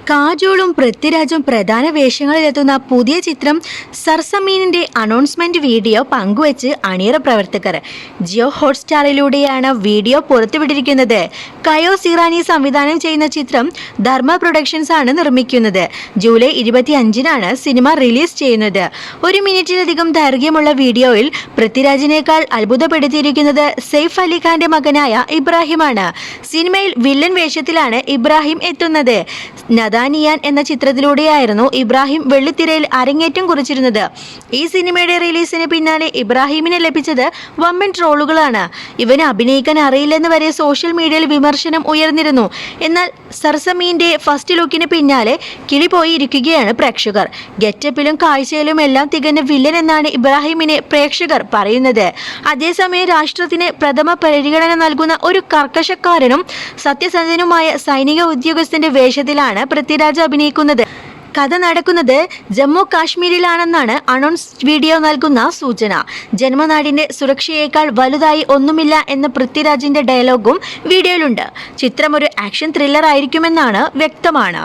കാജോളും പൃഥ്വിരാജും പ്രധാന വേഷങ്ങളിലെത്തുന്ന പുതിയ ചിത്രം സർസമീനിന്റെ അനൗൺസ്മെന്റ് വീഡിയോ പങ്കുവച്ച് അണിയറ പ്രവർത്തകർ. ജിയോ ഹോട്ട്സ്റ്റാറിലൂടെയാണ് വീഡിയോ പുറത്തുവിട്ടിരിക്കുന്നത്. കയോസ് ഇറാനി സംവിധാനം ചെയ്യുന്ന ചിത്രം ധർമ്മ പ്രൊഡക്ഷൻസ് ആണ് നിർമ്മിക്കുന്നത്. ജൂലൈ 25-നാണ് സിനിമ റിലീസ് ചെയ്യുന്നത്. 1 മിനിറ്റിലധികം ദൈർഘ്യമുള്ള വീഡിയോയിൽ പൃഥ്വിരാജിനേക്കാൾ അത്ഭുതപ്പെടുത്തിയിരിക്കുന്നത് സെയ്ഫ് അലി ഖാന്റെ മകനായ ഇബ്രാഹിമാണ്. സിനിമയിൽ വില്ലൻ വേഷത്തിലാണ് ഇബ്രാഹിം എത്തുന്നത്. നദാനിയാൻ എന്ന ചിത്രത്തിലൂടെയായിരുന്നു ഇബ്രാഹിം വെള്ളിത്തിരയിൽ അരങ്ങേറ്റം കുറിച്ചിരുന്നത്. ഈ സിനിമയുടെ റിലീസിന് പിന്നാലെ ഇബ്രാഹിമിന് ലഭിച്ചത് വമ്പൻ ട്രോളുകളാണ്. ഇവന് അഭിനയിക്കാൻ അറിയില്ലെന്ന് വരെ സോഷ്യൽ മീഡിയയിൽ വിമർശനം ഉയർന്നിരുന്നു. എന്നാൽ സർസമീന്റെ ഫസ്റ്റ് ലുക്കിന് പിന്നാലെ കിളി പോയി ഇരിക്കുകയാണ് പ്രേക്ഷകർ. ഗെറ്റപ്പിലും കാഴ്ചയിലും എല്ലാം തികഞ്ഞ വില്ലൻ എന്നാണ് ഇബ്രാഹിമിനെ പ്രേക്ഷകർ പറയുന്നത്. അതേസമയം രാഷ്ട്രത്തിന് പ്രഥമ പരിഗണന നൽകുന്ന ഒരു കർക്കശക്കാരനും സത്യസന്ധനുമായ സൈനിക ഉദ്യോഗസ്ഥന്റെ വേഷത്തിലാണ് പൃഥ്വിരാജ് അഭിനയിക്കുന്നത്. കഥ നടക്കുന്നത് ജമ്മു കാശ്മീരിലാണെന്നാണ് അനൗൺസ് വീഡിയോ നൽകുന്ന സൂചന. ജന്മനാടിന്റെ സുരക്ഷയേക്കാൾ വലുതായി ഒന്നുമില്ല എന്ന പൃഥ്വിരാജിന്റെ ഡയലോഗും വീഡിയോയിലുണ്ട്. ചിത്രം ഒരു ആക്ഷൻ ത്രില്ലർ ആയിരിക്കുമെന്നാണ് വ്യക്തമാണ്.